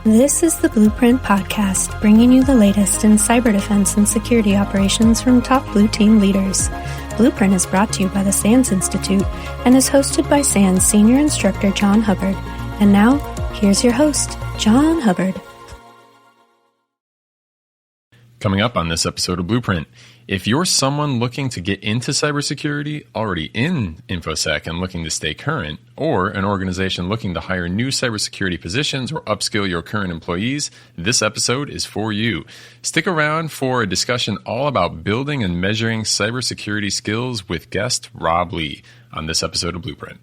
This is the Blueprint Podcast, bringing you the latest in cyber defense and security operations from top blue team leaders. Blueprint is brought to you by the SANS Institute and is hosted by SANS Senior Instructor John Hubbard. And now, here's your host, John Hubbard. Coming up on this episode of Blueprint, if you're someone looking to get into cybersecurity, already in InfoSec and looking to stay current, or an organization looking to hire new cybersecurity positions or upskill your current employees, this episode is for you. Stick around for a discussion all about building and measuring cybersecurity skills with guest Rob Lee on this episode of Blueprint.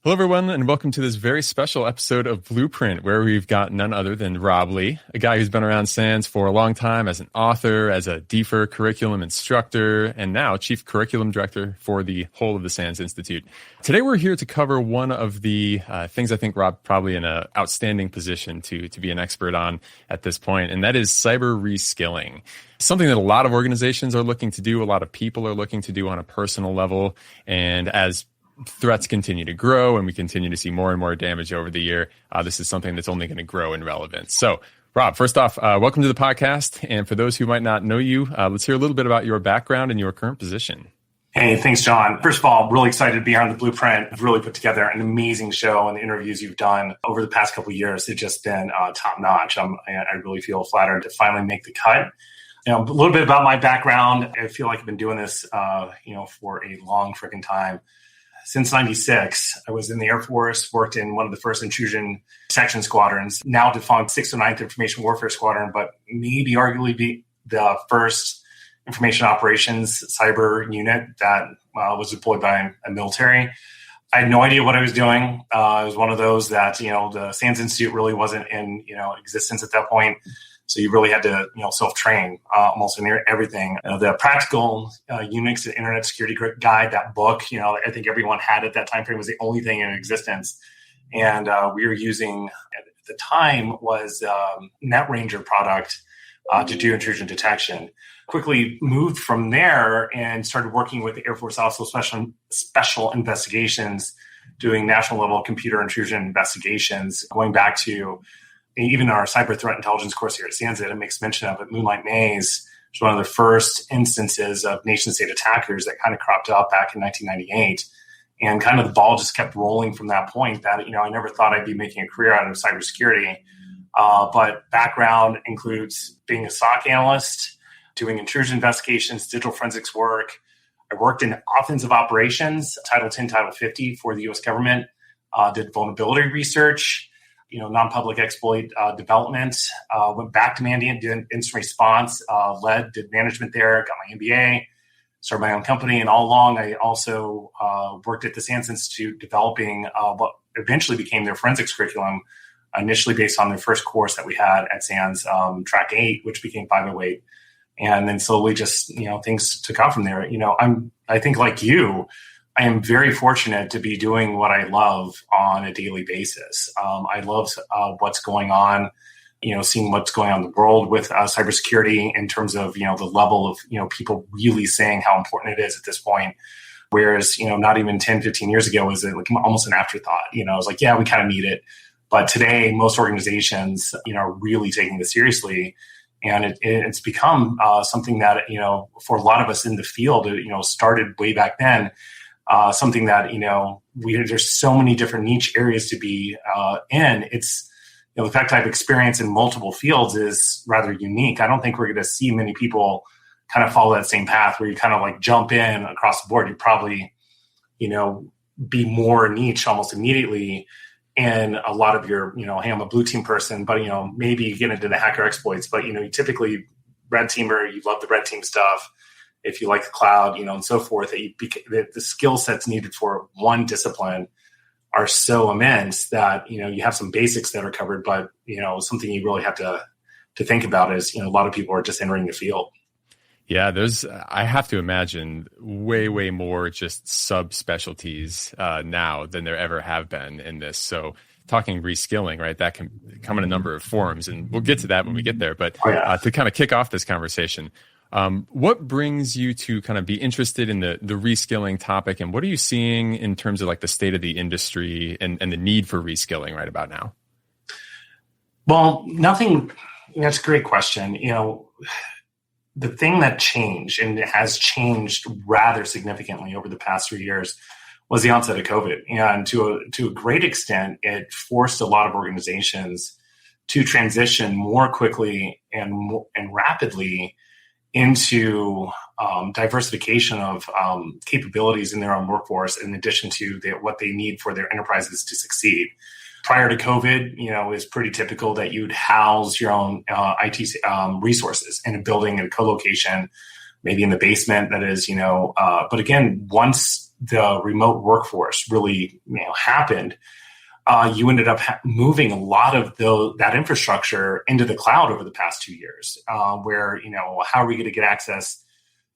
Hello, everyone, and welcome to this very special episode of Blueprint, where we've got none other than Rob Lee, a guy who's been around SANS for a long time as an author, as a DFIR curriculum instructor, and now Chief Curriculum Director for the whole of the SANS Institute. Today, we're here to cover one of the things I think Rob probably in an outstanding position to be an expert on at this point, and that is cyber reskilling. Something that a lot of organizations are looking to do, a lot of people are looking to do on a personal level, and as threats continue to grow and we continue to see more and more damage over the year, this is something that's only going to grow in relevance. So, Rob, first off, welcome to the podcast. And for those who might not know you, let's hear a little bit about your background and your current position. Hey, thanks, John. First of all, really excited to be here on the Blueprint. You've really put together an amazing show, and the interviews you've done over the past couple of years have just been top notch. I really feel flattered to finally make the cut. A little bit about my background. I feel like I've been doing this, for a long freaking time. Since 96, I was in the Air Force, worked in one of the first intrusion detection squadrons, now defunct 609th Information Warfare Squadron, but maybe arguably be the first information operations cyber unit that was deployed by a military. I had no idea what I was doing. It was one of those that, the SANS Institute really wasn't in, existence at that point. So you really had to, self-train almost in everything. The practical Unix and Internet Security Guide, that book, I think everyone had at that time frame, was the only thing in existence. And we were using, at the time, was NetRanger product to do intrusion detection. Quickly moved from there and started working with the Air Force Office of Special Investigations, doing national level computer intrusion investigations, going back to even our cyber threat intelligence course here at SANS, it makes mention of it. Moonlight Maze was one of the first instances of nation-state attackers that kind of cropped up back in 1998. And kind of the ball just kept rolling from that point that, I never thought I'd be making a career out of cybersecurity. But background includes being a SOC analyst, doing intrusion investigations, digital forensics work. I worked in offensive operations, Title 10, Title 50 for the U.S. government, did vulnerability research, non-public exploit development, went back to Mandiant, did incident response, did management there, got my MBA, started my own company. And all along, I also worked at the SANS Institute developing what eventually became their forensics curriculum, initially based on their first course that we had at SANS, Track 8, which became 508. And then slowly just, things took off from there. I think like you, I am very fortunate to be doing what I love on a daily basis. I love what's going on, seeing what's going on in the world with cybersecurity in terms of, the level of, people really saying how important it is at this point. Whereas, not even 10, 15 years ago was like almost an afterthought. I was like, yeah, we kind of need it. But today, most organizations, are really taking this seriously. And it's become something that, for a lot of us in the field, started way back then. Something that, there's so many different niche areas to be in. It's, the fact I have experience in multiple fields is rather unique. I don't think we're going to see many people kind of follow that same path where you kind of like jump in across the board. You probably, be more niche almost immediately in a lot of your, hey, I'm a blue team person, but, maybe you get into the hacker exploits, but, you typically red teamer, you love the red team stuff. If you like the cloud, and so forth, that the skill sets needed for one discipline are so immense that, you have some basics that are covered, but, something you really have to think about is, a lot of people are just entering the field. Yeah, I have to imagine way, way more just subspecialties now than there ever have been in this. So talking reskilling, right, that can come in a number of forms, and we'll get to that when we get there. But to kind of kick off this conversation, what brings you to kind of be interested in the reskilling topic, and what are you seeing in terms of like the state of the industry and the need for reskilling right about now? Well, nothing, that's a great question. The thing that changed, and it has changed rather significantly over the past 3 years, was the onset of COVID. And to a great extent, it forced a lot of organizations to transition more quickly and rapidly into diversification of capabilities in their own workforce, in addition to what they need for their enterprises to succeed. Prior to COVID, it was pretty typical that you'd house your own IT resources in a building, in a co-location, maybe in the basement. That is, but again, once the remote workforce really happened, you ended up moving a lot of that infrastructure into the cloud over the past 2 years, where, how are we going to get access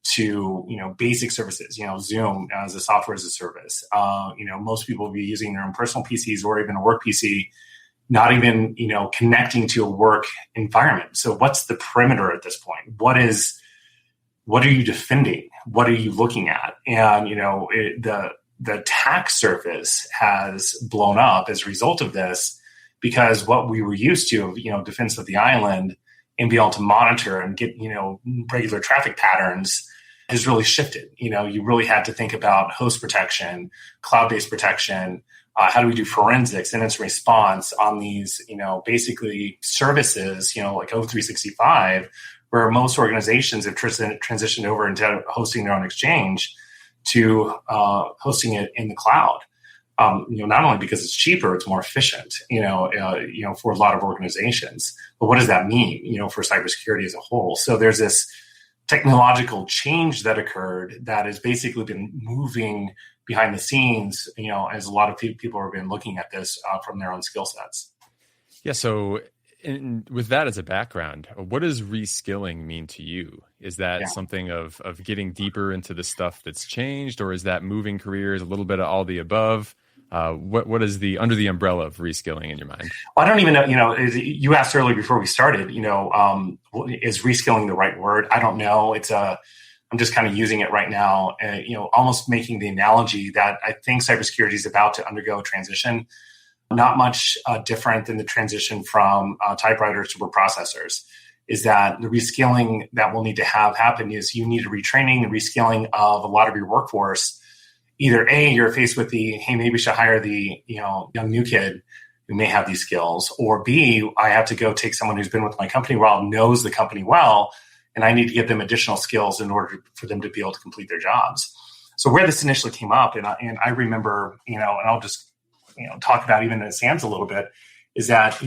to, basic services, Zoom as a software as a service. Most people will be using their own personal PCs or even a work PC, not even, connecting to a work environment. So what's the perimeter at this point? What are you defending? What are you looking at? And, the attack surface has blown up as a result of this, because what we were used to, defense of the island and be able to monitor and get, regular traffic patterns has really shifted. You really had to think about host protection, cloud-based protection. How do we do forensics and its response on these, basically services, like O365, where most organizations have transitioned over into hosting their own exchange to hosting it in the cloud. Not only because it's cheaper, it's more efficient, for a lot of organizations. But what does that mean, for cybersecurity as a whole? So there's this technological change that occurred that has basically been moving behind the scenes, as a lot of people have been looking at this from their own skill sets. Yeah. So with that as a background, what does reskilling mean to you? Is that something of getting deeper into the stuff that's changed, or is that moving careers, a little bit of all the above? What is the under the umbrella of reskilling in your mind? Well, I don't even know, you asked earlier before we started, is reskilling the right word? I don't know. I'm just kind of using it right now, almost making the analogy that I think cybersecurity is about to undergo a transition, not much different than the transition from typewriters to word processors. Is that the reskilling that will need to have happen is you need a retraining and reskilling of a lot of your workforce. Either A, you're faced with hey, maybe we should hire the young new kid who may have these skills, or B, I have to go take someone who's been with my company a while, knows the company well, and I need to give them additional skills in order for them to be able to complete their jobs. So where this initially came up, and I remember, and I'll just talk about even in SANS a little bit, is that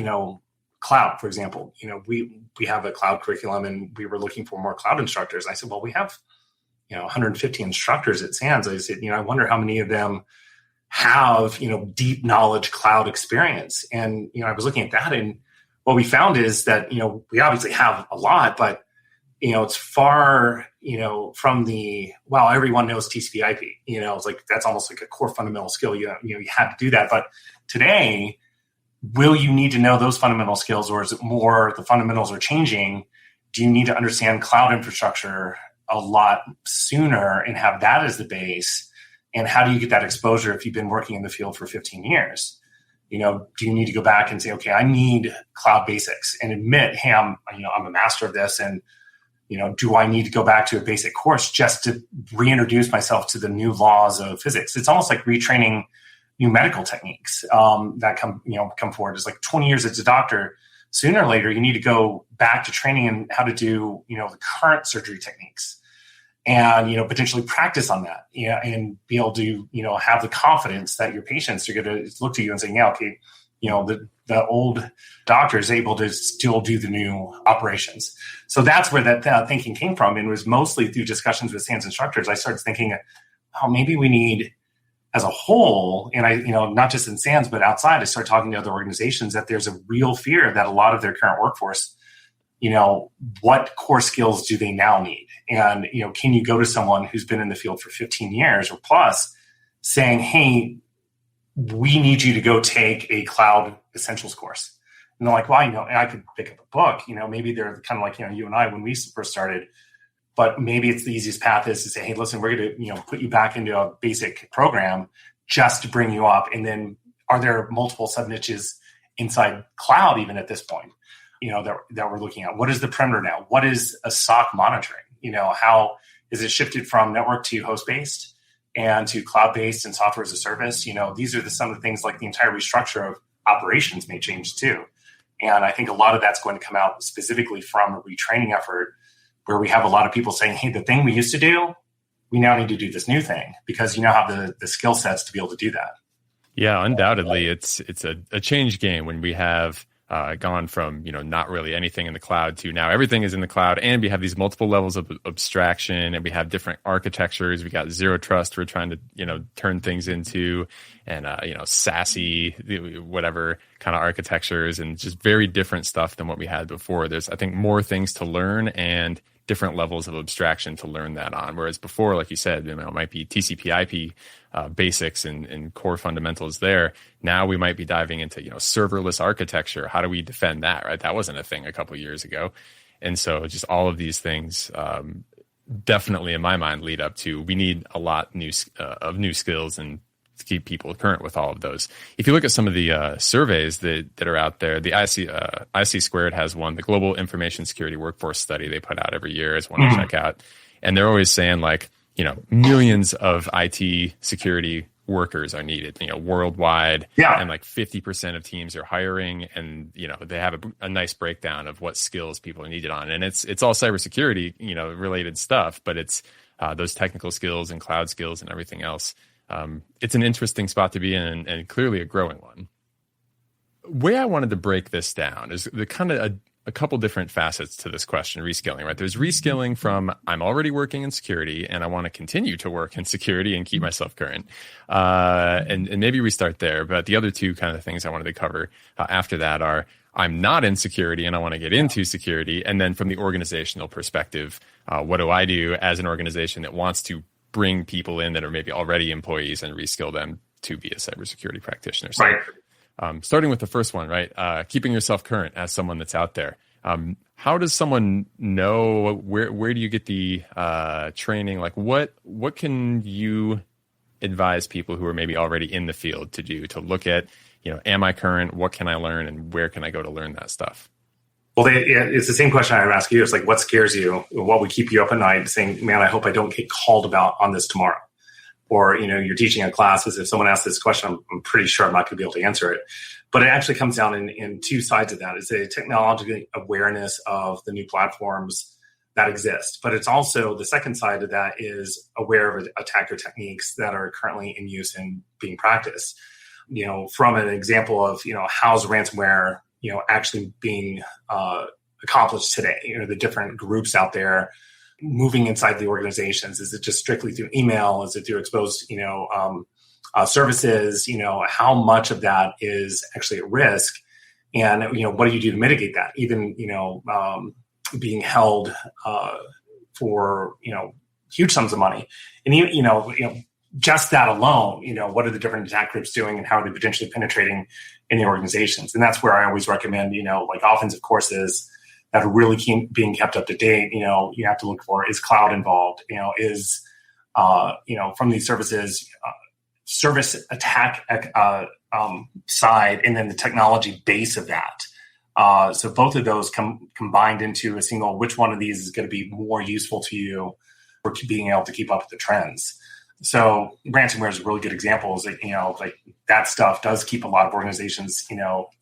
cloud, for example, we have a cloud curriculum, and we were looking for more cloud instructors. I said, well, we have 150 instructors at SANS. I said, I wonder how many of them have, deep knowledge cloud experience. And, I was looking at that, and what we found is that, we obviously have a lot, but, it's far, from everyone knows TCP IP, it's like, that's almost like a core fundamental skill. You had to do that. But today, will you need to know those fundamental skills, or is it more the fundamentals are changing? Do you need to understand cloud infrastructure a lot sooner and have that as the base? And how do you get that exposure if you've been working in the field for 15 years? Do you need to go back and say, okay, I need cloud basics, and admit, hey, I'm a master of this, and do I need to go back to a basic course just to reintroduce myself to the new laws of physics? It's almost like retraining new medical techniques that come forward. It's like 20 years as a doctor. Sooner or later, you need to go back to training in how to do, the current surgery techniques, and, potentially practice on that, and be able to, have the confidence that your patients are going to look to you and say, yeah, okay, the old doctor is able to still do the new operations. So that's where that thinking came from, and was mostly through discussions with SANS instructors. I started thinking, maybe we need, as a whole, and I, not just in SANS, but outside, I started talking to other organizations that there's a real fear that a lot of their current workforce, what core skills do they now need? And, can you go to someone who's been in the field for 15 years or plus saying, hey, we need you to go take a cloud essentials course? And they're like, well, I could pick up a book, maybe they're kind of like, you and I, when we first started, but maybe it's the easiest path is to say, hey, listen, we're going to, put you back into a basic program just to bring you up. And then are there multiple sub niches inside cloud, even at this point, that we're looking at. What is the perimeter now? What is a SOC monitoring? How is it shifted from network to host-based and to cloud-based and software as a service? These are some of the things, like the entire restructure of operations may change too. And I think a lot of that's going to come out specifically from a retraining effort where we have a lot of people saying, hey, the thing we used to do, we now need to do this new thing because you now have the skill sets to be able to do that. Yeah, undoubtedly, it's a change game when we have gone from not really anything in the cloud to now everything is in the cloud, and we have these multiple levels of abstraction, and we have different architectures. We got zero trust we're trying to turn things into, and SASE, whatever kind of architectures, and just very different stuff than what we had before. There's, I think, more things to learn and different levels of abstraction to learn that on. Whereas before, like you said, it might be TCP/IP basics and core fundamentals there. Now we might be diving into serverless architecture. How do we defend that? Right, that wasn't a thing a couple of years ago, and so just all of these things definitely, in my mind, lead up to we need a lot of new skills and to keep people current with all of those. If you look at some of the surveys that are out there, the IC Squared has one, the Global Information Security Workforce Study they put out every year is one to check out. And they're always saying millions of IT security workers are needed, worldwide. Yeah. And 50% of teams are hiring, and, they have a nice breakdown of what skills people are needed on. And it's all cybersecurity, related stuff, but it's those technical skills and cloud skills and everything else. It's an interesting spot to be in, and clearly a growing one. Way I wanted to break this down is the kind of a couple different facets to this question, reskilling, right? There's reskilling from I'm already working in security and I want to continue to work in security and keep myself current. And maybe we start there. But the other two kind of things I wanted to cover after that are I'm not in security and I want to get into security. And then from the organizational perspective, what do I do as an organization that wants to bring people in that are maybe already employees and reskill them to be a cybersecurity practitioner? So, right. Starting with the first one, right? Keeping yourself current as someone that's out there. How does someone know where do you get the training? What can you advise people who are maybe already in the field to do to look at, am I current? What can I learn? And where can I go to learn that stuff? Well, it's the same question I would ask you. It's what scares you? What would keep you up at night saying, man, I hope I don't get called about on this tomorrow? Or, you're teaching a class, as if someone asks this question, I'm pretty sure I'm not going to be able to answer it. But it actually comes down in two sides of that. It's a technological awareness of the new platforms that exist. But it's also the second side of that is aware of attacker techniques that are currently in use and being practiced. From an example of, how's ransomware actually being accomplished today, the different groups out there moving inside the organizations. Is it just strictly through email? Is it through exposed, services? How much of that is actually at risk? And, what do you do to mitigate that? Even, being held for, huge sums of money. And, just that alone, what are the different attack groups doing and how are they potentially penetrating in the organizations? And that's where I always recommend, offensive courses that are really being kept up to date. You have to look for, is cloud involved? Is, from these services, service attack side, and then the technology base of that. So both of those combined into a single, which one of these is going to be more useful to you for being able to keep up with the trends? So ransomware is a really good example. Is that stuff does keep a lot of organizations,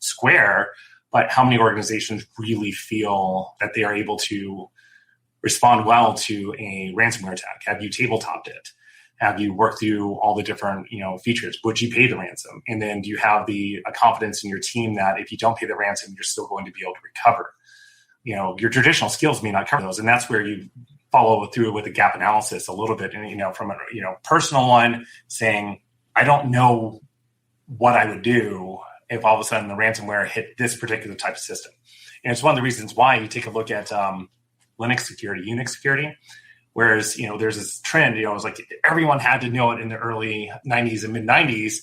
square. But how many organizations really feel that they are able to respond well to a ransomware attack? Have you tabletopped it? Have you worked through all the different, features? Would you pay the ransom? And then do you have the confidence in your team that if you don't pay the ransom, you're still going to be able to recover? Your traditional skills may not cover those, and that's where you follow through with a gap analysis a little bit. And from a personal one, saying I don't know what I would do if all of a sudden the ransomware hit this particular type of system. And it's one of the reasons why you take a look at Linux security, Unix security, whereas, there's this trend, it was everyone had to know it in the early 90s and mid 90s,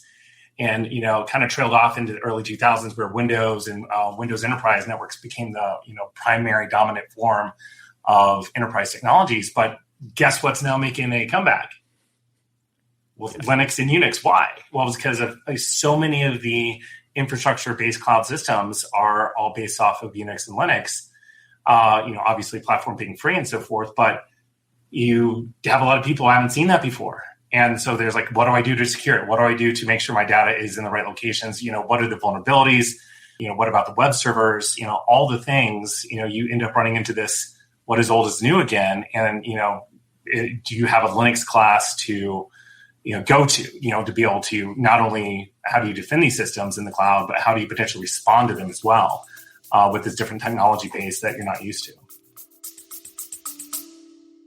and, kind of trailed off into the early 2000s where Windows and Windows Enterprise networks became the, primary dominant form of enterprise technologies. But guess what's now making a comeback? Well, Linux and Unix. Why? Well, it's because of so many of the infrastructure-based cloud systems are all based off of Unix and Linux, obviously platform being free and so forth, but you have a lot of people who haven't seen that before. And so there's like, what do I do to secure it? What do I do to make sure my data is in the right locations? What are the vulnerabilities? What about the web servers? All the things, you end up running into this, what is old is new again. And, do you have a Linux class to, go to be able to not only how do you defend these systems in the cloud, but how do you potentially respond to them as well with this different technology base that you're not used to?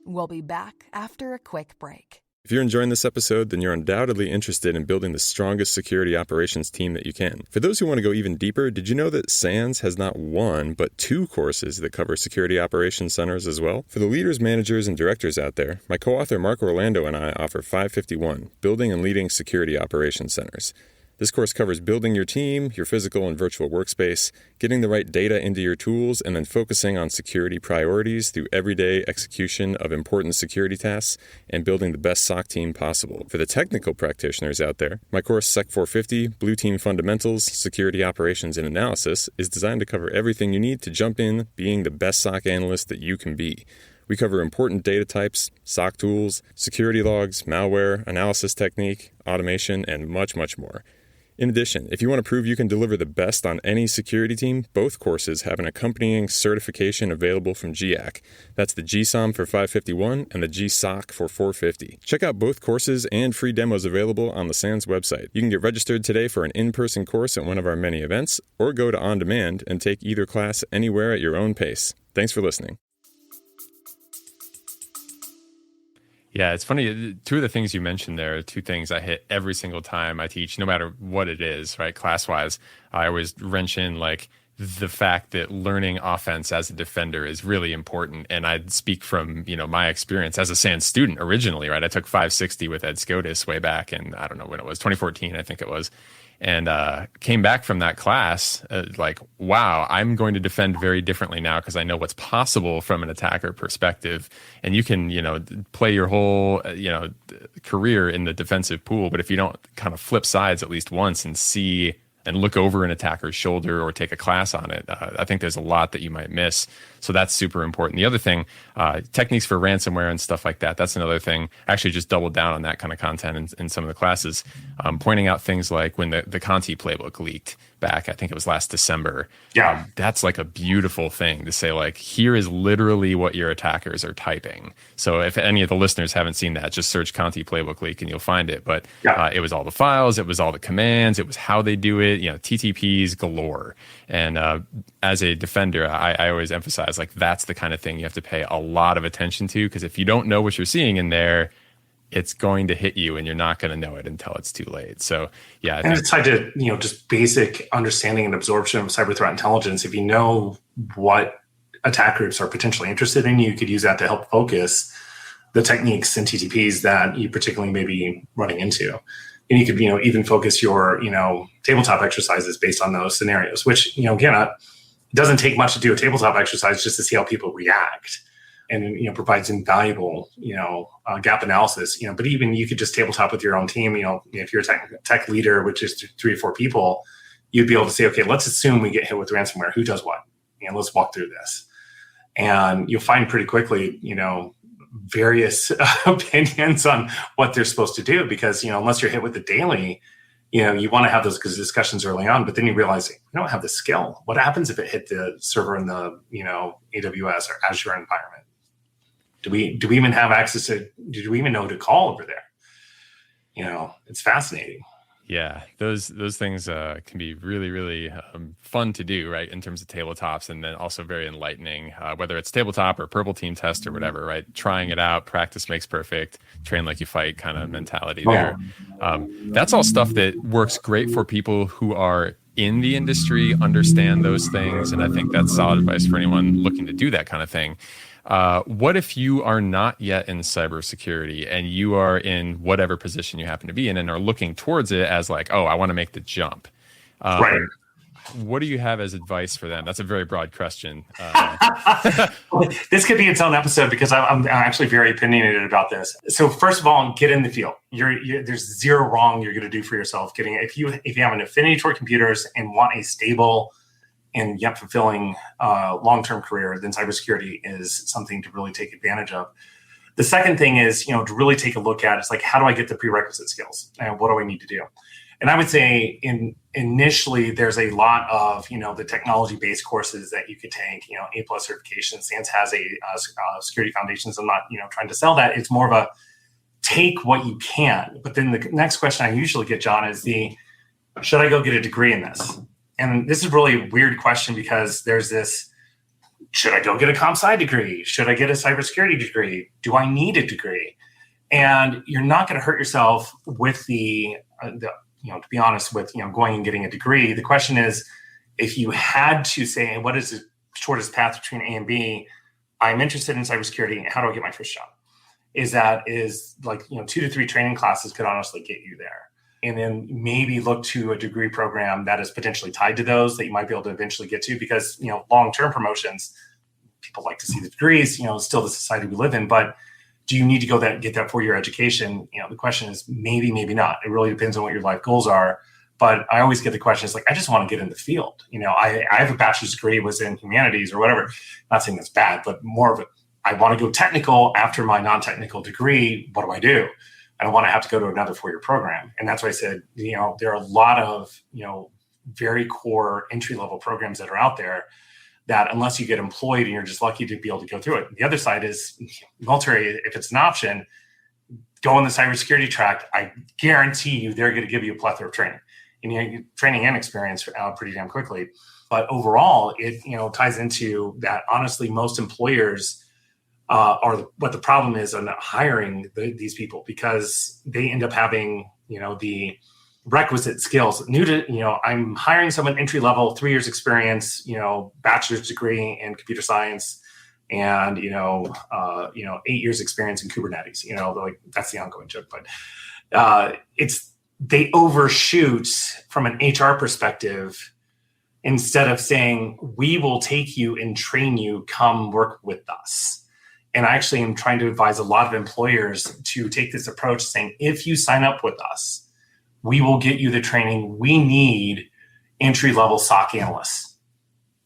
We'll be back after a quick break. If you're enjoying this episode, then you're undoubtedly interested in building the strongest security operations team that you can. For those who want to go even deeper, did you know that SANS has not one, but 2 courses that cover security operations centers as well? For the leaders, managers, and directors out there, my co-author Mark Orlando and I offer 551, Building and Leading Security Operations Centers. This course covers building your team, your physical and virtual workspace, getting the right data into your tools, and then focusing on security priorities through everyday execution of important security tasks and building the best SOC team possible. For the technical practitioners out there, my course Sec 450, Blue Team Fundamentals, Security Operations and Analysis is designed to cover everything you need to jump in being the best SOC analyst that you can be. We cover important data types, SOC tools, security logs, malware, analysis technique, automation, and much, much more. In addition, if you want to prove you can deliver the best on any security team, both courses have an accompanying certification available from GIAC. That's the GSOM for 551 and the GSOC for 450. Check out both courses and free demos available on the SANS website. You can get registered today for an in-person course at one of our many events, or go to On Demand and take either class anywhere at your own pace. Thanks for listening. Yeah, it's funny. 2 of the things you mentioned there are 2 things I hit every single time I teach, no matter what it is, right? Class-wise, I always wrench in like the fact that learning offense as a defender is really important. And I speak from, my experience as a SANS student originally, right? I took 560 with Ed Scotus way back in, I don't know when it was, 2014, I think it was. And came back from that class like, wow, I'm going to defend very differently now because I know what's possible from an attacker perspective. And you can, play your whole, career in the defensive pool. But if you don't kind of flip sides at least once and see and look over an attacker's shoulder or take a class on it, I think there's a lot that you might miss. So that's super important. The other thing, techniques for ransomware and stuff like that, that's another thing. I actually just doubled down on that kind of content in some of the classes, pointing out things like when the Conti playbook leaked back, I think it was last December. Yeah. That's like a beautiful thing to say, like, here is literally what your attackers are typing. So if any of the listeners haven't seen that, just search Conti playbook leak and you'll find it. But it was all the files, it was all the commands, it was how they do it, TTPs galore. And as a defender, I always emphasize, like, that's the kind of thing you have to pay a lot of attention to, because if you don't know what you're seeing in there, it's going to hit you and you're not going to know it until it's too late. So, yeah. And it's tied to, just basic understanding and absorption of cyber threat intelligence. If you know what attack groups are potentially interested in, you could use that to help focus the techniques and TTPs that you particularly may be running into. And you could, even focus your, tabletop exercises based on those scenarios, which, again, it doesn't take much to do a tabletop exercise just to see how people react. And provides invaluable gap analysis. But even you could just tabletop with your own team. If you're a tech leader, which is 3 or 4 people, you'd be able to say, okay, let's assume we get hit with ransomware. Who does what? Let's walk through this, and you'll find pretty quickly, various opinions on what they're supposed to do. Because unless you're hit with it daily, you want to have those discussions early on. But then you realize you don't have the skill. What happens if it hit the server in the AWS or Azure environment? Do we even have access to? Do we even know who to call over there? It's fascinating. Yeah, those things can be really, really fun to do, right? In terms of tabletops, and then also very enlightening. Whether it's tabletop or purple team test or whatever, right? Trying it out, practice makes perfect. Train like you fight kind of mentality there. That's all stuff that works great for people who are in the industry, understand those things, and I think that's solid advice for anyone looking to do that kind of thing. What if you are not yet in cybersecurity and you are in whatever position you happen to be in and are looking towards it as like, oh, I want to make the jump? Right. what do you have as advice for them? That's a very broad question. This could be its own episode because I'm actually very opinionated about this. So first of all, get in the field. There's zero wrong you're going to do for yourself. If you have an affinity toward computers and want a stable and yet fulfilling long-term career, then cybersecurity is something to really take advantage of. The second thing is, to really take a look at, it's like, how do I get the prerequisite skills and what do I need to do? And I would say initially there's a lot of, the technology-based courses that you could take, A+ certification. SANS has a security foundations. I'm not, trying to sell that. It's more of a take what you can. But then the next question I usually get, John, is should I go get a degree in this? And this is really a weird question because there's this, should I go get a comp sci degree? Should I get a cybersecurity degree? Do I need a degree? And you're not going to hurt yourself with to be honest with, going and getting a degree. The question is, if you had to say, what is the shortest path between A and B? I'm interested in cybersecurity. How do I get my first job? Is like, 2 to 3 training classes could honestly get you there. And then maybe look to a degree program that is potentially tied to those that you might be able to eventually get to, because, long-term promotions, people like to see the degrees, still the society we live in, but do you need to get that 4-year education? The question is maybe, maybe not. It really depends on what your life goals are. But I always get the question, it's like, I just want to get in the field. I have a bachelor's degree, was in humanities or whatever. Not saying that's bad, but more of it, I want to go technical after my non-technical degree. What do I do? I don't want to have to go to another 4-year program. And that's why I said, there are a lot of, very core entry-level programs that are out there that unless you get employed and you're just lucky to be able to go through it. The other side is military. If it's an option, go on the cybersecurity track. I guarantee you they're going to give you a plethora of training. And training and experience pretty damn quickly. But overall, it ties into that. Honestly, most employers what the problem is on hiring these people, because they end up having, the requisite skills. I'm hiring someone entry level, 3 years experience, bachelor's degree in computer science, and 8 years experience in Kubernetes. Like that's the ongoing joke, but they overshoot from an HR perspective. Instead of saying, we will take you and train you, come work with us. And I actually am trying to advise a lot of employers to take this approach, saying, if you sign up with us, we will get you the training. We need entry-level SOC analysts,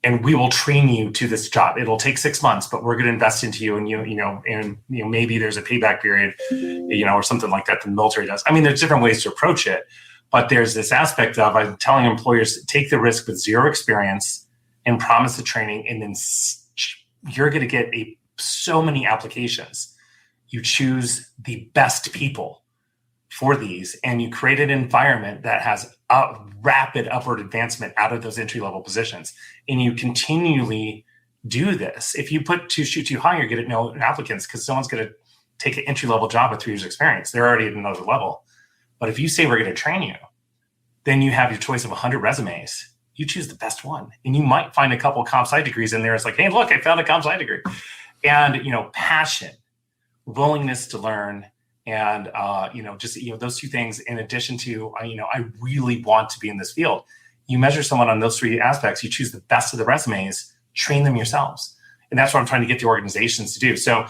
and we will train you to this job. It'll take 6 months, but we're going to invest into you. And maybe there's a payback period, or something like that the military does. I mean, there's different ways to approach it, but there's this aspect of I'm telling employers, take the risk with zero experience and promise the training, and then you're going to get so many applications. You choose the best people for these, and you create an environment that has a rapid upward advancement out of those entry-level positions. And you continually do this. If you shoot too high, you're going to get no applicants because someone's going to take an entry-level job with 3 years experience. They're already at another level. But if you say we're going to train you, then you have your choice of 100 resumes. You choose the best one. And you might find a couple of comp sci degrees in there. It's like, hey, look, I found a comp sci degree. And, passion, willingness to learn, and, those two things, in addition to, I really want to be in this field. You measure someone on those 3 aspects. You choose the best of the resumes, train them yourselves. And that's what I'm trying to get the organizations to do. So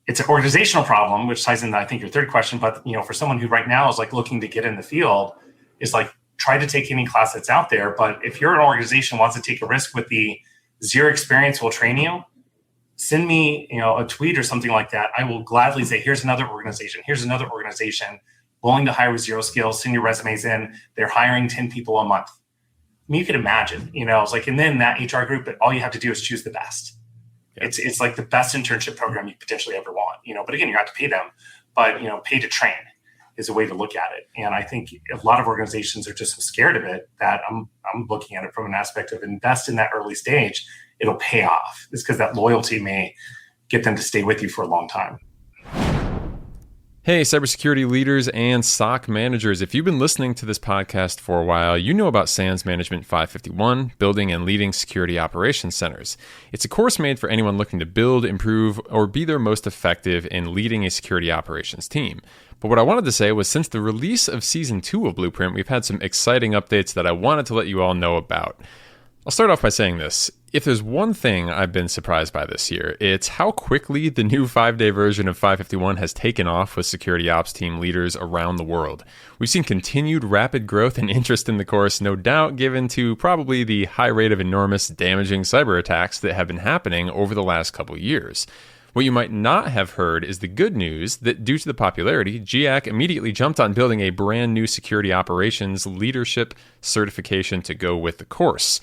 it's an organizational problem, which ties into, I think, your third question. But, for someone who right now is like looking to get in the field, is like, try to take any class that's out there. But if you're an organization wants to take a risk with the zero experience, we'll train you, send me, a tweet or something like that. I will gladly say, here's another organization. Here's another organization willing to hire with zero skills. Send your resumes in. They're hiring 10 people a month. I mean, you could imagine, it's like, and then that HR group, all you have to do is choose the best. Yeah. It's like the best internship program you potentially ever want, but again, you have to pay them, but, pay to train is a way to look at it. And I think a lot of organizations are just so scared of it that I'm looking at it from an aspect of invest in that early stage. It'll pay off. It's because that loyalty may get them to stay with you for a long time. Hey, cybersecurity leaders and SOC managers. If you've been listening to this podcast for a while, you know about SANS Management 551, Building and Leading Security Operations Centers. It's a course made for anyone looking to build, improve, or be their most effective in leading a security operations team. But what I wanted to say was, since the release of Season 2 of Blueprint, we've had some exciting updates that I wanted to let you all know about. I'll start off by saying this. If there's one thing I've been surprised by this year, it's how quickly the new 5-day version of 551 has taken off with security ops team leaders around the world. We've seen continued rapid growth and interest in the course, no doubt given to probably the high rate of enormous damaging cyber attacks that have been happening over the last couple years. What you might not have heard is the good news that due to the popularity, GIAC immediately jumped on building a brand new security operations leadership certification to go with the course.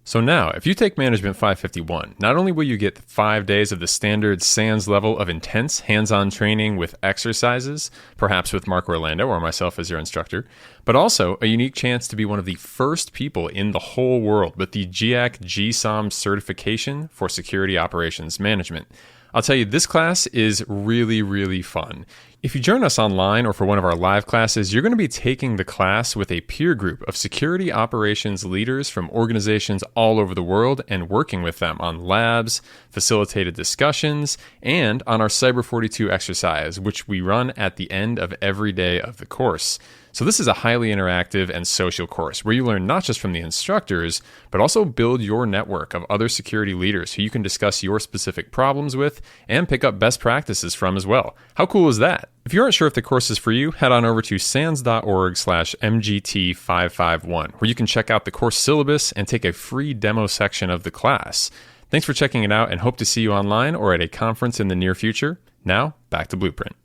So now, if you take Management 551, not only will you get 5 days of the standard SANS level of intense hands-on training with exercises, perhaps with Mark Orlando or myself as your instructor, but also a unique chance to be one of the first people in the whole world with the GIAC GSOM certification for security operations management. I'll tell you, this class is really, really fun. If you join us online or for one of our live classes, you're going to be taking the class with a peer group of security operations leaders from organizations all over the world and working with them on labs, facilitated discussions, and on our Cyber 42 exercise, which we run at the end of every day of the course. So this is a highly interactive and social course where you learn not just from the instructors, but also build your network of other security leaders who you can discuss your specific problems with and pick up best practices from as well. How cool is that? If you aren't sure if the course is for you, head on over to sans.org/MGT551, where you can check out the course syllabus and take a free demo section of the class. Thanks for checking it out and hope to see you online or at a conference in the near future. Now, back to Blueprint.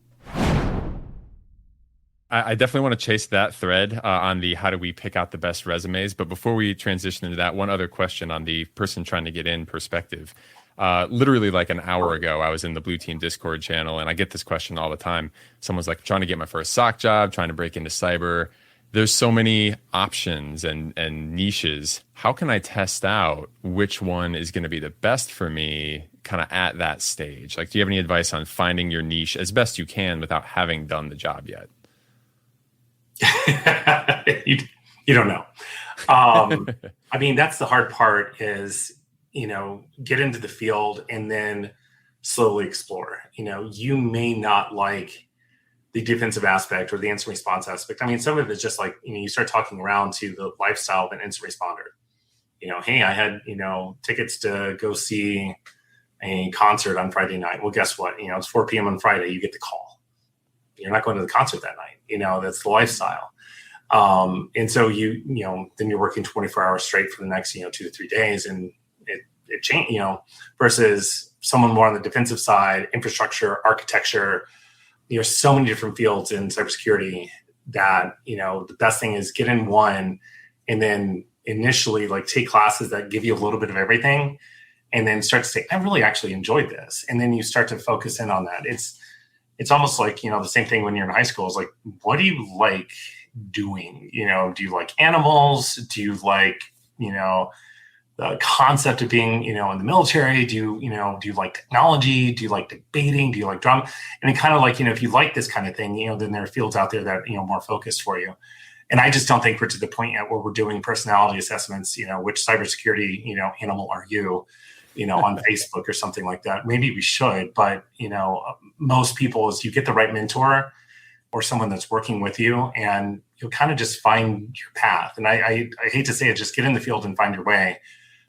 I definitely want to chase that thread on the how do we pick out the best resumes. But before we transition into that, one other question on the person trying to get in perspective. Literally like an hour ago, I was in the Blue Team Discord channel, and I get this question all the time. Someone's like, trying to get my first SOC job, trying to break into cyber. There's so many options and niches. How can I test out which one is going to be the best for me kind of at that stage? Like, do you have any advice on finding your niche as best you can without having done the job yet? You don't know. I mean, that's the hard part is, get into the field and then slowly explore. You may not like the defensive aspect or the incident response aspect. I mean, some of it's just like, you start talking around to the lifestyle of an incident responder. Hey, I had, tickets to go see a concert on Friday night. Well, guess what? It's 4 p.m. on Friday. You get the call. You're not going to the concert that night. That's the lifestyle. And so then you're working 24 hours straight for the next, 2 to 3 days, and it changed, versus someone more on the defensive side, infrastructure, architecture. There's so many different fields in cybersecurity that, the best thing is get in one and then initially take classes that give you a little bit of everything, and then start to say, I really actually enjoyed this. And then you start to focus in on that. It's almost like, the same thing when you're in high school is like, what do you like doing? Do you like animals? Do you like, the concept of being, in the military? Do you like technology? Do you like debating? Do you like drama? And it kind of like, if you like this kind of thing, then there are fields out there that, more focused for you. And I just don't think we're to the point yet where we're doing personality assessments, which cybersecurity, animal are you? On Facebook or something like that. Maybe we should, but, most people is you get the right mentor or someone that's working with you, and you'll kind of just find your path. And I hate to say it, just get in the field and find your way.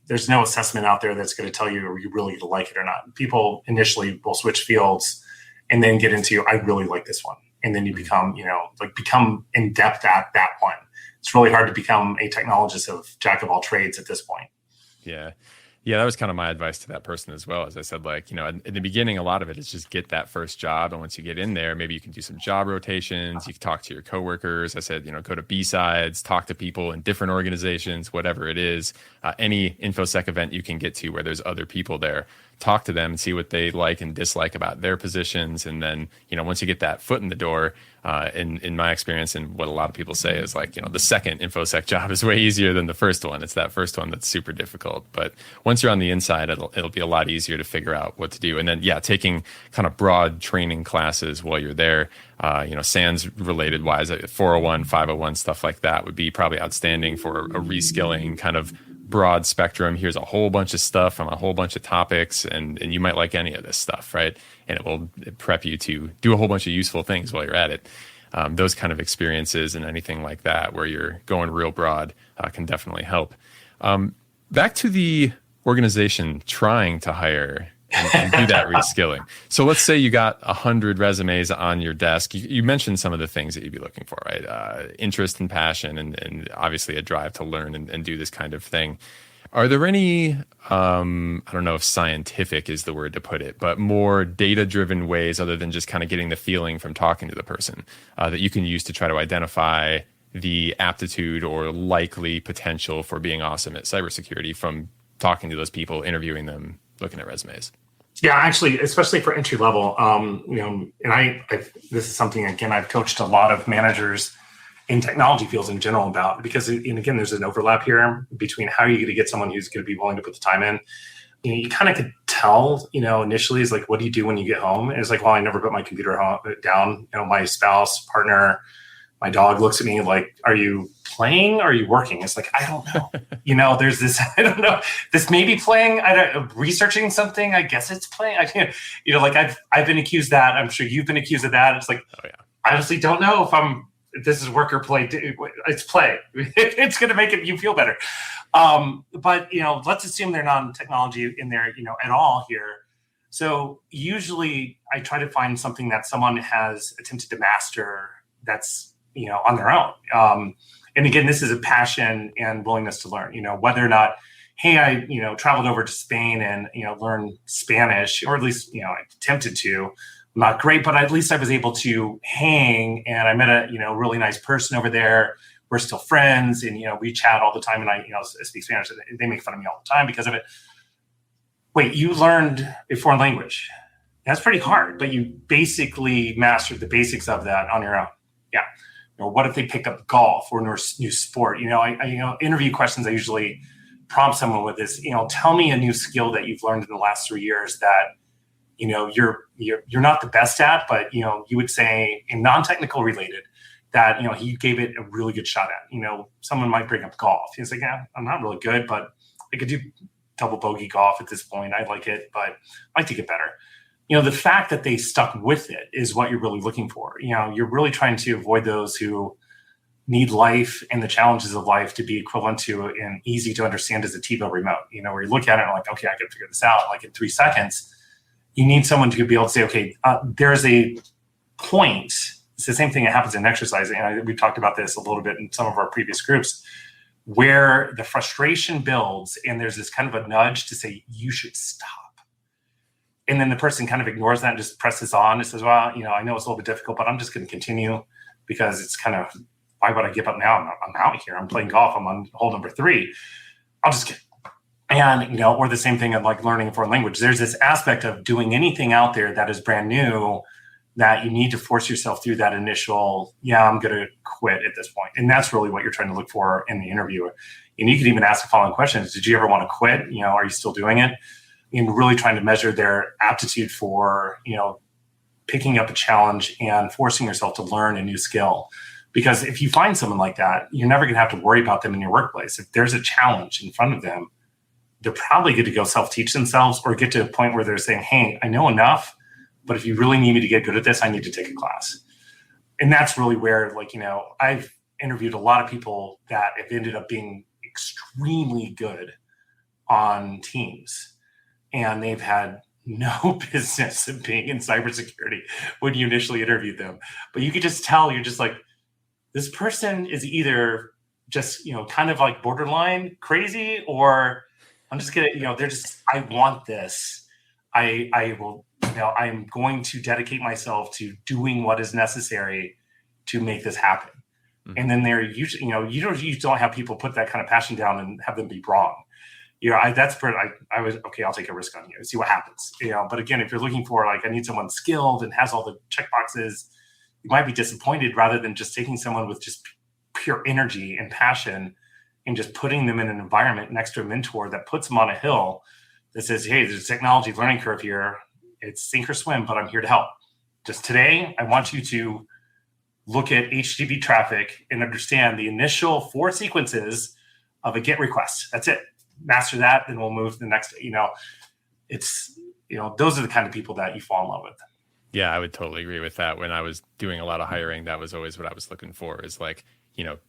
There's no assessment out there that's going to tell you are you really going to like it or not. People initially will switch fields and then get into, I really like this one. And then you become, become in depth at that one. It's really hard to become a technologist of jack of all trades at this point. Yeah. Yeah, that was kind of my advice to that person as well. As I said, in the beginning, a lot of it is just get that first job. And once you get in there, maybe you can do some job rotations. You can talk to your coworkers. I said, go to B-sides, talk to people in different organizations, whatever it is. Any InfoSec event you can get to where there's other people there. talk to them and see what they like and dislike about their positions. And then, once you get that foot in the door, in my experience, and what a lot of people say is like, the second InfoSec job is way easier than the first one. It's that first one that's super difficult. But once you're on the inside, it'll be a lot easier to figure out what to do. And then, taking kind of broad training classes while you're there, SANS related wise, 401, 501, stuff like that would be probably outstanding for a reskilling kind of broad spectrum. Here's a whole bunch of stuff on a whole bunch of topics, and you might like any of this stuff, right? And it will prep you to do a whole bunch of useful things while you're at it. Those kind of experiences and anything like that where you're going real broad can definitely help. Back to the organization trying to hire and do that reskilling. So let's say you got 100 resumes on your desk. You mentioned some of the things that you'd be looking for, right? Interest and passion, and obviously a drive to learn and do this kind of thing. Are there any, I don't know if scientific is the word to put it, but more data-driven ways other than just kind of getting the feeling from talking to the person that you can use to try to identify the aptitude or likely potential for being awesome at cybersecurity from talking to those people, interviewing them, looking at resumes? Yeah, actually, especially for entry level, and this is something, again, I've coached a lot of managers in technology fields in general about, because, and again, there's an overlap here between how you're going to get someone who's going to be willing to put the time in. You kind of could tell, initially is like, what do you do when you get home? And it's like, well, I never put my computer down. My spouse, partner, my dog looks at me like, are you playing? Or are you working? It's like, I don't know. There's this, I don't know, this may be playing, researching something. I guess it's playing. I've been accused that. I'm sure you've been accused of that. It's like, I honestly don't know if this is work or play. It's play. It's going to make you feel better. But let's assume they're not in technology in there, at all here. So usually I try to find something that someone has attempted to master that's, on their own. And again, this is a passion and willingness to learn, whether or not, hey, I, traveled over to Spain and, learned Spanish, or at least, I attempted to. Not great, but at least I was able to hang, and I met a, really nice person over there. We're still friends, and, we chat all the time, and I, speak Spanish. They make fun of me all the time because of it. Wait, you learned a foreign language. That's pretty hard, but you basically mastered the basics of that on your own. Yeah. What if they pick up golf or a new sport? I interview questions I usually prompt someone with is, tell me a new skill that you've learned in the last 3 years that, you're not the best at, but, you would say in non-technical related that, he gave it a really good shot at. Someone might bring up golf. He's like, yeah, I'm not really good, but I could do double bogey golf at this point. I like it, but I'd like to get better. The fact that they stuck with it is what you're really looking for. You're really trying to avoid those who need life and the challenges of life to be equivalent to and easy to understand as a TiVo remote. Where you look at it and like, okay, I can figure this out like in 3 seconds. You need someone to be able to say, okay, there's a point. It's the same thing that happens in exercising. And we've talked about this a little bit in some of our previous groups, where the frustration builds and there's this kind of a nudge to say, you should stop. And then the person kind of ignores that and just presses on and says, well, I know it's a little bit difficult, but I'm just going to continue because it's kind of, why would I give up now? I'm out here. I'm playing golf. I'm on hole number 3. I'll just get, and, or the same thing of like learning a foreign language. There's this aspect of doing anything out there that is brand new that you need to force yourself through that initial, I'm going to quit at this point. And that's really what you're trying to look for in the interview. And you could even ask the following questions. Did you ever want to quit? Are you still doing it? And really trying to measure their aptitude for, picking up a challenge and forcing yourself to learn a new skill. Because if you find someone like that, you're never going to have to worry about them in your workplace. If there's a challenge in front of them, they're probably good to go self-teach themselves or get to a point where they're saying, hey, I know enough, but if you really need me to get good at this, I need to take a class. And that's really where, I've interviewed a lot of people that have ended up being extremely good on teams. And they've had no business of being in cybersecurity when you initially interviewed them. But you could just tell, you're just like, this person is either just, kind of like borderline crazy, or I'm just going to, they're just, I want this. I will, I'm going to dedicate myself to doing what is necessary to make this happen. Mm-hmm. And then they're usually, you don't have people put that kind of passion down and have them be wrong. that's where I was, okay, I'll take a risk on you, see what happens. But again, if you're looking for like, I need someone skilled and has all the check boxes, you might be disappointed rather than just taking someone with just pure energy and passion and just putting them in an environment next to a mentor that puts them on a hill that says, hey, there's a technology learning curve here. It's sink or swim, but I'm here to help. Just today, I want you to look at HTTP traffic and understand the initial 4 sequences of a GET request. That's it. Master that, then we'll move to the next. It's those are the kind of people that you fall in love with. Yeah, I would totally agree with that. When I was doing a lot of hiring, that was always what I was looking for, is like,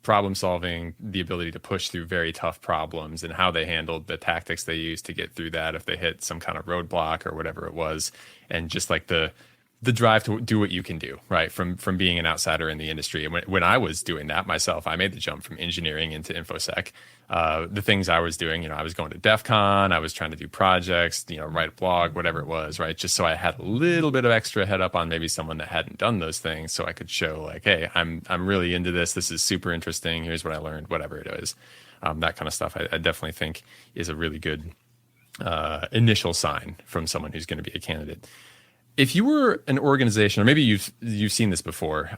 problem solving, the ability to push through very tough problems, and how they handled the tactics they used to get through that if they hit some kind of roadblock or whatever it was. And just like the drive to do what you can do, right? From being an outsider in the industry. And when I was doing that myself, I made the jump from engineering into InfoSec. The things I was doing, I was going to DEF CON, I was trying to do projects, write a blog, whatever it was, right? Just so I had a little bit of extra head up on maybe someone that hadn't done those things, so I could show like, hey, I'm really into this. This is super interesting. Here's what I learned, whatever it is. That kind of stuff, I definitely think is a really good initial sign from someone who's going to be a candidate. If you were an organization, or maybe you've seen this before,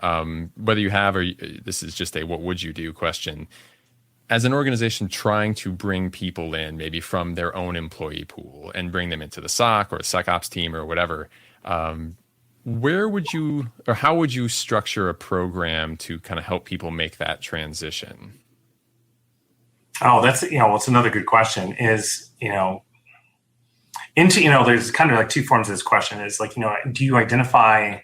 whether you have or this is just a what would you do question, as an organization trying to bring people in maybe from their own employee pool and bring them into the SOC or SecOps team or whatever, where would you, or how would you structure a program to kind of help people make that transition? Oh, that's, what's another good question is, there's kind of like 2 forms of this question. Is like, do you identify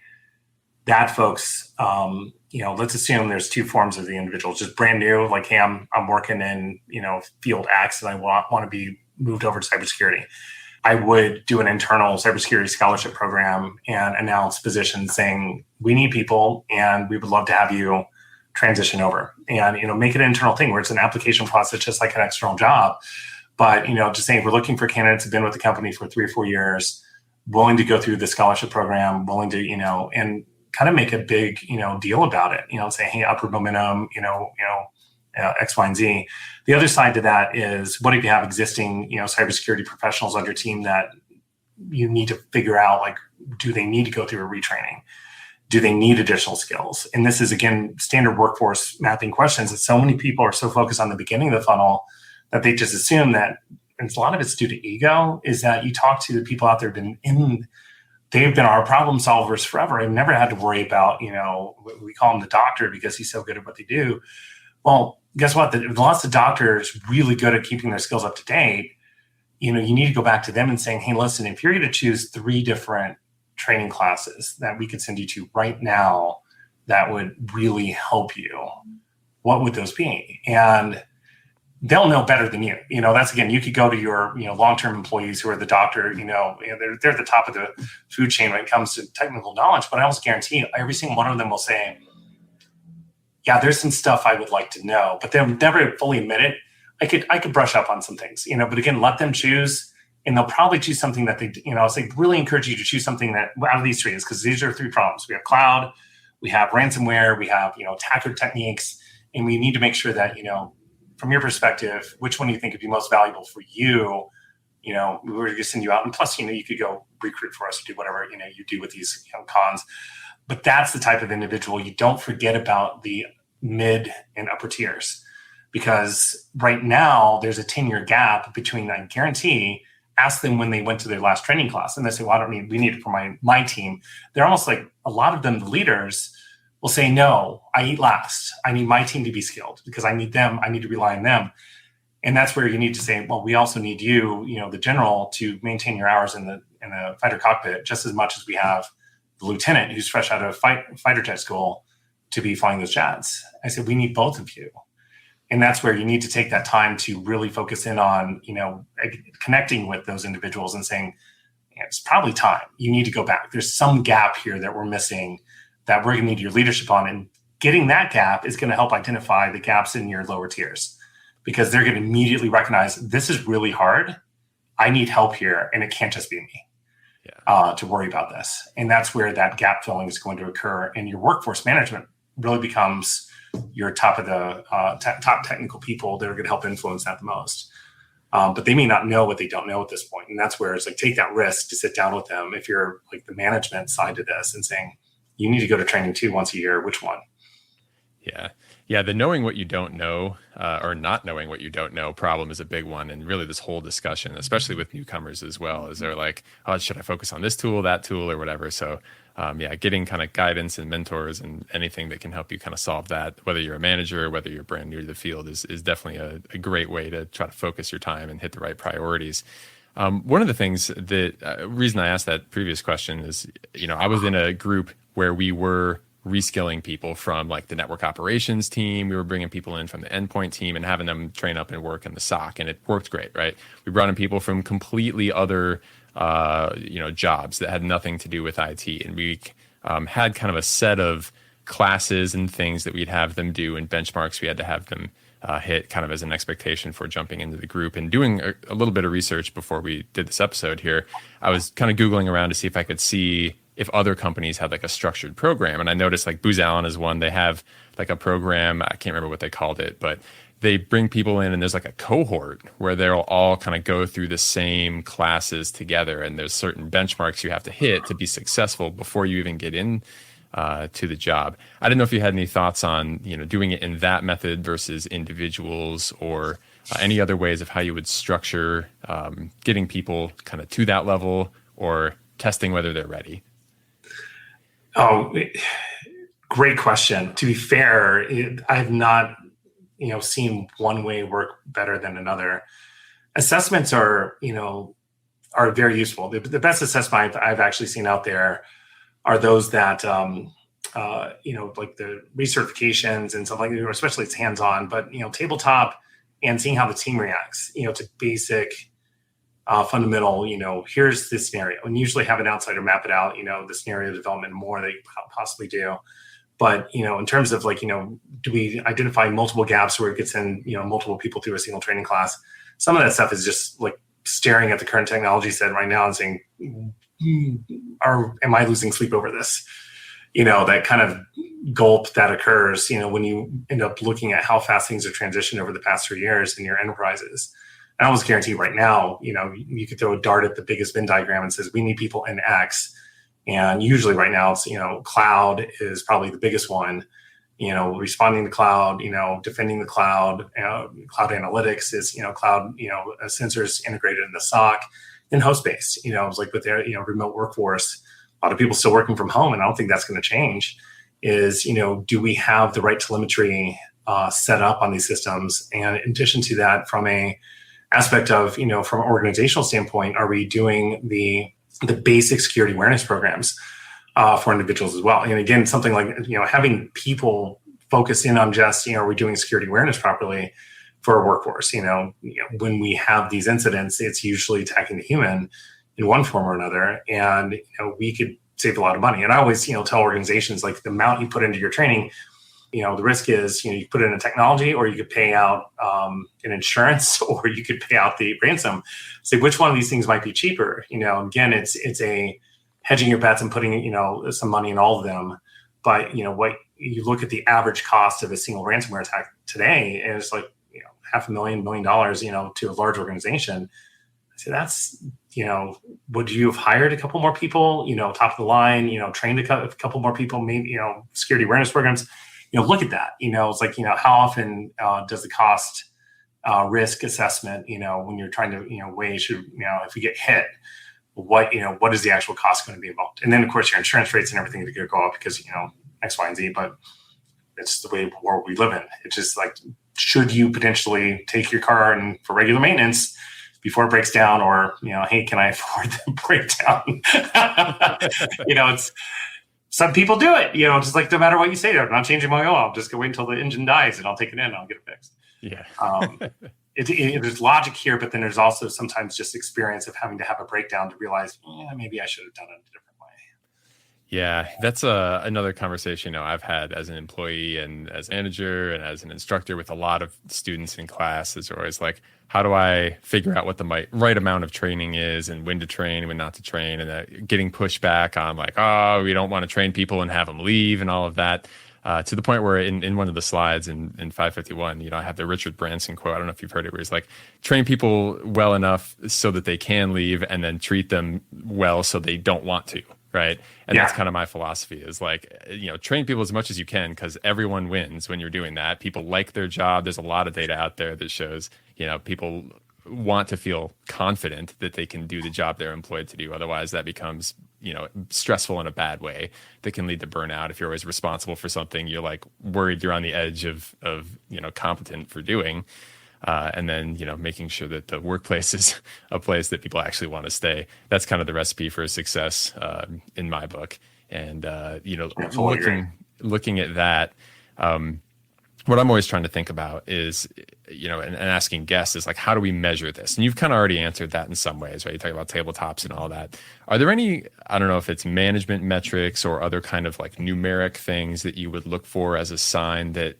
that folks, let's assume there's 2 forms of the individual, just brand new, like, hey, I'm working in, field X and I want to be moved over to cybersecurity. I would do an internal cybersecurity scholarship program and announce positions saying, we need people and we would love to have you transition over, and, make it an internal thing where it's an application process, just like an external job. But, just saying, we're looking for candidates who've been with the company for 3 or 4 years, willing to go through the scholarship program, willing to, and kind of make a big, deal about it, say, hey, upward momentum, X, Y, and Z. The other side to that is, what if you have existing, cybersecurity professionals on your team that you need to figure out, like, do they need to go through a retraining? Do they need additional skills? And this is, again, standard workforce mapping questions that so many people are so focused on the beginning of the funnel that they just assume that, and a lot of it's due to ego, is that you talk to the people out there they've been our problem solvers forever and never had to worry about, we call him the doctor because he's so good at what they do. Well, guess what? Lots of doctors really good at keeping their skills up to date. You need to go back to them and saying, hey, listen, if you're going to choose 3 different training classes that we could send you to right now that would really help you, what would those be? And they'll know better than you. That's, again, you could go to your, long-term employees who are the doctor, they're at the top of the food chain when it comes to technical knowledge, but I almost guarantee you, every single one of them will say, yeah, there's some stuff I would like to know, but they'll never fully admit it. I could brush up on some things, but again, let them choose, and they'll probably choose something that they, so I really encourage you to choose something that out of these 3 is, because these are 3 problems. We have cloud, we have ransomware, we have, attacker techniques, and we need to make sure that, from your perspective, which one do you think would be most valuable for you? We were going to send you out. And plus, you could go recruit for us or do whatever, you do with these cons. But that's the type of individual. You don't forget about the mid and upper tiers, because right now there's a 10-year gap between, I guarantee, ask them when they went to their last training class and they say, well, we need it for my team. They're almost like, a lot of them, the leaders, will say, no, I eat last. I need my team to be skilled because I need them. I need to rely on them. And that's where you need to say, well, we also need you, the general, to maintain your hours in the fighter cockpit just as much as we have the lieutenant who's fresh out of fighter jet school to be flying those jets. I said, we need both of you. And that's where you need to take that time to really focus in on, connecting with those individuals and saying, it's probably time. You need to go back. There's some gap here that we're missing that we're going to need your leadership on. And getting that gap is going to help identify the gaps in your lower tiers, because they're going to immediately recognize, this is really hard. I need help here, and it can't just be me to worry about this. And that's where that gap filling is going to occur. And your workforce management really becomes your top of the top technical people that are going to help influence that the most. But they may not know what they don't know at this point. And that's where it's like, take that risk to sit down with them if you're like the management side to this and saying, you need to go to training too once a year. Which one? Yeah. Yeah. The knowing what you don't know or not knowing what you don't know problem is a big one. And really this whole discussion, especially with newcomers as well, is they're like, oh, should I focus on this tool, that tool, or whatever? So getting kind of guidance and mentors and anything that can help you kind of solve that, whether you're a manager or whether you're brand new to the field is definitely a great way to try to focus your time and hit the right priorities. One of the things that reason I asked that previous question is, I was in a group where we were reskilling people from like the network operations team. We were bringing people in from the endpoint team and having them train up and work in the SOC, and it worked great, right? We brought in people from completely other, jobs that had nothing to do with IT, and we had kind of a set of classes and things that we'd have them do and benchmarks we had to have them hit kind of as an expectation for jumping into the group. And doing a little bit of research before we did this episode here, I was kind of Googling around to see if I could see if other companies had like a structured program. And I noticed like Booz Allen is one. They have like a program, I can't remember what they called it, but they bring people in and there's like a cohort where they'll all kind of go through the same classes together. And there's certain benchmarks you have to hit to be successful before you even get in to the job. I didn't know if you had any thoughts on, doing it in that method versus individuals, or any other ways of how you would structure getting people kind of to that level or testing whether they're ready. Oh, great question. To be fair, I have not, seen one way work better than another. Assessments are very useful. The best assessment I've actually seen out there are those that, like the recertifications and stuff like that, especially it's hands-on, but, tabletop and seeing how the team reacts, to basic, fundamental, here's this scenario, and usually have an outsider map it out, the scenario development more that you possibly do. But, in terms of like, do we identify multiple gaps where we could send, multiple people through a single training class? Some of that stuff is just like staring at the current technology set right now and saying, am I losing sleep over this? That kind of gulp that occurs, when you end up looking at how fast things have transitioned over the past 3 years in your enterprises. I almost guarantee right now, you could throw a dart at the biggest Venn diagram and says, we need people in X. And usually right now it's, cloud is probably the biggest one, responding to cloud, defending the cloud, cloud analytics is, cloud, sensors integrated in the SOC, and host-based, it's like with their, remote workforce, a lot of people still working from home. And I don't think that's going to change is, do we have the right telemetry set up on these systems? And in addition to that, from a aspect of, from an organizational standpoint, are we doing the basic security awareness programs for individuals as well? And again, something like, having people focus in on just, are we doing security awareness properly for a workforce? When we have these incidents, it's usually attacking the human in one form or another. And, we could save a lot of money. And I always, tell organizations like the amount you put into your training, the risk is, you put in a technology, or you could pay out an insurance, or you could pay out the ransom. Say which one of these things might be cheaper. Again, it's a hedging your bets and putting, some money in all of them. But, what you look at the average cost of a single ransomware attack today, and it's like, $500,000, $1 million, to a large organization. So that's, would you have hired a couple more people, top of the line, trained a couple more people, maybe, security awareness programs? Look at that. It's like, how often does the cost risk assessment, when you're trying to, weigh, if we get hit, what is the actual cost going to be involved? And then, of course, your insurance rates and everything are going to go up because, X, Y, and Z, but it's the way world we live in. It's just like, should you potentially take your car and for regular maintenance before it breaks down, or, hey, can I afford the breakdown? It's, some people do it, just like no matter what you say, I'm not changing my oil. I'll just go wait until the engine dies and I'll take it in and I'll get it fixed. Yeah. There's logic here, but then there's also sometimes just experience of having to have a breakdown to realize, maybe I should have done it a different way. Yeah, that's another conversation I've had as an employee and as a manager and as an instructor with a lot of students in class. Is always like, how do I figure out what the right amount of training is and when to train and when not to train, and getting pushback on like, oh, we don't want to train people and have them leave and all of that. to the point where in one of the slides in 551, I have the Richard Branson quote. I don't know if you've heard it, where he's like, train people well enough so that they can leave, and then treat them well so they don't want to, right? And that's kind of my philosophy, is like, train people as much as you can, because everyone wins when you're doing that. People like their job. There's a lot of data out there that shows, people want to feel confident that they can do the job they're employed to do. Otherwise, that becomes stressful in a bad way that can lead to burnout. If you're always responsible for something, you're like worried you're on the edge of competent for doing, and then making sure that the workplace is a place that people actually want to stay. That's kind of the recipe for success in my book. And looking at that, what I'm always trying to think about is, and asking guests is like, how do we measure this? And you've kind of already answered that in some ways, right? You talk about tabletops and all that. Are there any, I don't know if it's management metrics or other kind of like numeric things that you would look for as a sign that,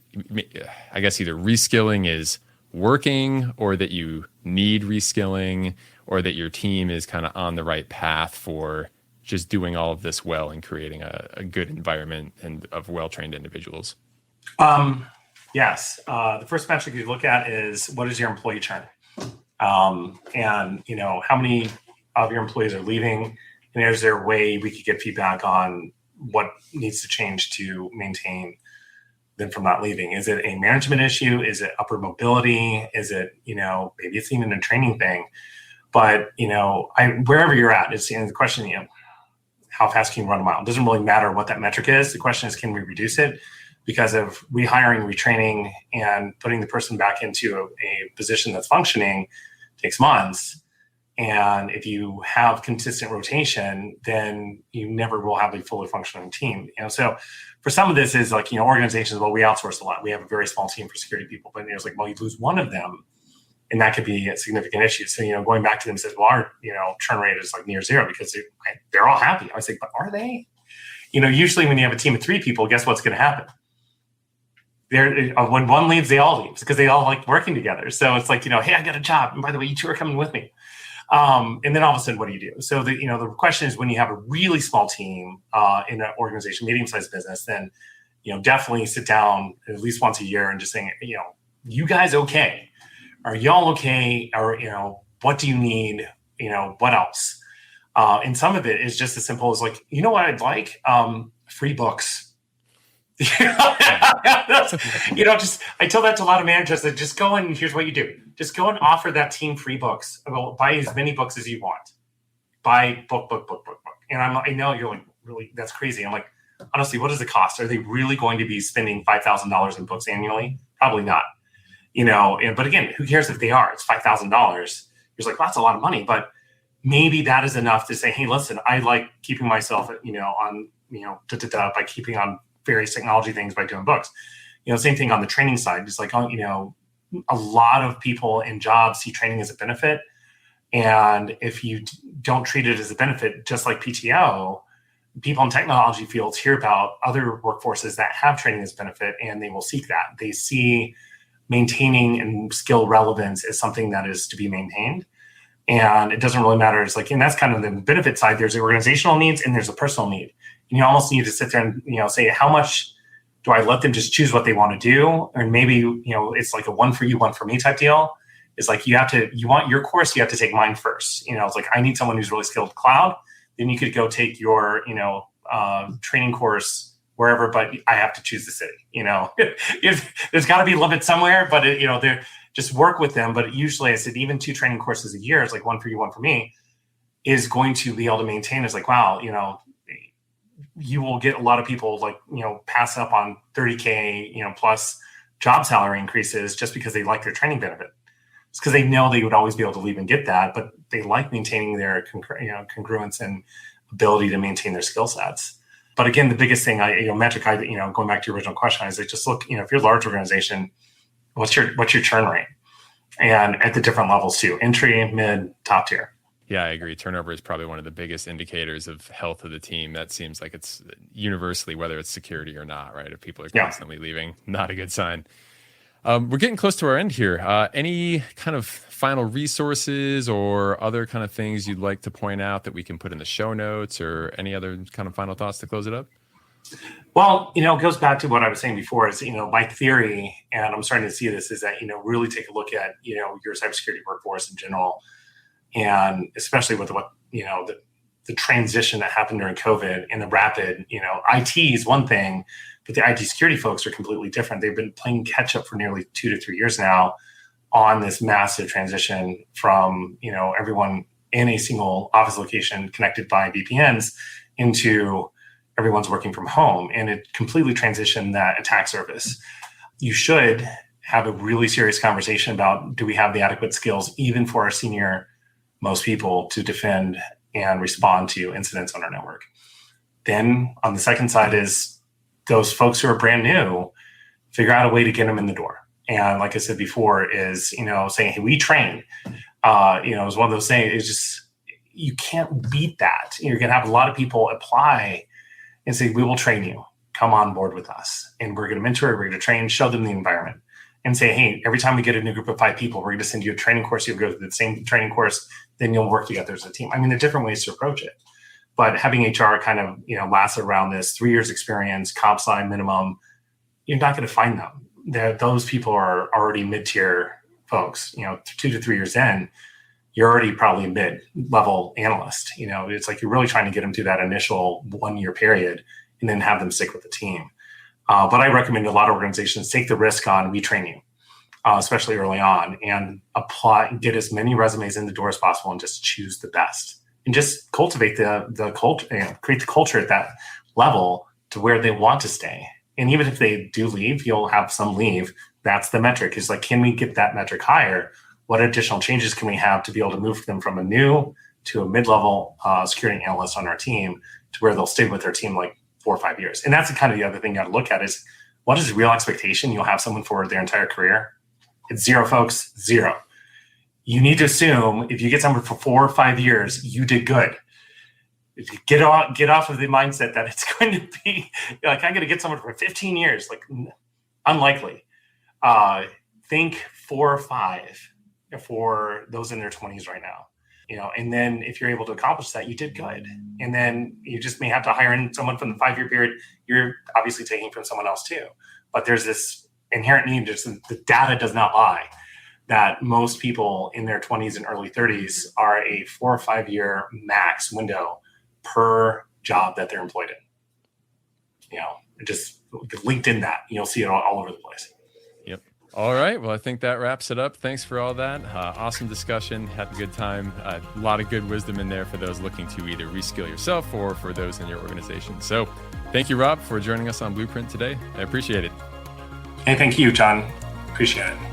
I guess, either reskilling is working, or that you need reskilling, or that your team is kind of on the right path for just doing all of this well and creating a good environment and of well-trained individuals? Yes. The first metric you look at is, what is your employee churn? And how many of your employees are leaving? And is there a way we could get feedback on what needs to change to maintain them from not leaving? Is it a management issue? Is it upward mobility? Is it, maybe it's even a training thing? But, wherever you're at, it's the question, how fast can you run a mile? It doesn't really matter what that metric is. The question is, can we reduce it? Because of rehiring, retraining, and putting the person back into a position that's functioning takes months. And if you have consistent rotation, then you never will have a fully functioning team. So for some of this is like, organizations, well, we outsource a lot. We have a very small team for security people, but it's like, well, you lose one of them, and that could be a significant issue. So, going back to them says, well, our, churn rate is like near zero because they're all happy. I was like, but are they? Usually when you have a team of 3 people, guess what's going to happen? When one leaves, they all leave, because they all like working together. So it's like, hey, I got a job, and by the way, you 2 are coming with me. And then all of a sudden, what do you do? So the question is, when you have a really small team in an organization, medium-sized business, then definitely sit down at least once a year and just saying, you guys okay? Are y'all okay? Or what do you need? What else? And some of it is just as simple as like, what I'd like? Free books. I tell that to a lot of managers, that just go and here's what you do. Just go and offer that team free books. Well, buy as many books as you want. Buy book. And I know you're like, really, that's crazy. I'm like, honestly, what does it cost? Are they really going to be spending $5,000 in books annually? Probably not. But again, who cares if they are? It's $5,000. You're like, well, that's a lot of money. But maybe that is enough to say, hey, listen, I like keeping myself, on, by keeping on various technology things by doing books. Same thing on the training side. Just like, a lot of people in jobs see training as a benefit. And if you don't treat it as a benefit, just like PTO, people in technology fields hear about other workforces that have training as a benefit, and they will seek that. They see maintaining and skill relevance as something that is to be maintained. And it doesn't really matter. It's like, and that's kind of the benefit side. There's the organizational needs and there's a personal need. And you almost need to sit there and, say, how much do I let them just choose what they want to do? And maybe, it's like a one for you, one for me type deal. It's like, you want your course, you have to take mine first. It's like, I need someone who's really skilled cloud. Then you could go take your, training course wherever, but I have to choose the city. There's got to be a limit somewhere, but they're just work with them. But usually I said, even 2 training courses a year is like one for you, one for me, is going to be able to maintain. It's like, wow, you will get a lot of people like, pass up on 30K, plus job salary increases just because they like their training benefit. It's because they know they would always be able to leave and get that, but they like maintaining their congruence and ability to maintain their skill sets. But again, the biggest thing, metric, going back to your original question, is like, just look, if you're a large organization, what's your churn rate? And at the different levels too, entry, mid, top tier. Yeah, I agree. Turnover is probably one of the biggest indicators of health of the team. That seems like it's universally, whether it's security or not, right? If people are constantly leaving, not a good sign. We're getting close to our end here. Any kind of final resources or other kind of things you'd like to point out that we can put in the show notes, or any other kind of final thoughts to close it up? Well, it goes back to what I was saying before is, my theory, and I'm starting to see this, is that, really take a look at, your cybersecurity workforce in general. And especially with what, the transition that happened during COVID and the rapid, IT is one thing, but the IT security folks are completely different. They've been playing catch up for nearly 2 to 3 years now on this massive transition from, everyone in a single office location connected by VPNs into everyone's working from home. And it completely transitioned that attack surface. You should have a really serious conversation about, do we have the adequate skills, even for our senior most people, to defend and respond to incidents on our network? Then on the second side is those folks who are brand new, figure out a way to get them in the door. And like I said before, is, saying, hey, we train, is one of those things. It's just, you can't beat that. You're going to have a lot of people apply and say, we will train you, come on board with us. And we're going to mentor, we're going to train, show them the environment, and say, hey, every time we get a new group of 5 people, we're going to send you a training course. You'll go through the same training course, then you'll work together as a team. I mean, there are different ways to approach it. But having HR kind of, last around this 3 years experience, comp sign minimum, you're not going to find them. Those people are already mid-tier folks. 2 to 3 years in, you're already probably a mid-level analyst. It's like you're really trying to get them through that initial 1 year period and then have them stick with the team. But I recommend a lot of organizations take the risk on, we train you, especially early on, and get as many resumes in the door as possible and just choose the best. And just cultivate the culture, create the culture at that level to where they want to stay. And even if they do leave, you'll have some leave. That's the metric. Is like, can we get that metric higher? What additional changes can we have to be able to move them from a new to a mid-level security analyst on our team to where they'll stay with their team like 4 or 5 years? And that's kind of the other thing you got to look at is, what is the real expectation you'll have someone for their entire career? It's 0, folks, 0. You need to assume if you get someone for 4 or 5 years, you did good. If you get off of the mindset that it's going to be like, I'm going to get someone for 15 years, like unlikely. Think 4 or 5 for those in their 20s right now. And then if you're able to accomplish that, you did good. And then you just may have to hire in someone from the 5-year period. You're obviously taking from someone else too. But there's this inherent need, just the data does not lie, that most people in their 20s and early 30s are a 4 or 5 year max window per job that they're employed in. Just LinkedIn that, you'll see it all over the place. Yep. All right. Well, I think that wraps it up. Thanks for all that. Awesome discussion. Had a good time. A lot of good wisdom in there for those looking to either reskill yourself or for those in your organization. So thank you, Rob, for joining us on Blueprint today. I appreciate it. Hey, thank you, John. Appreciate it.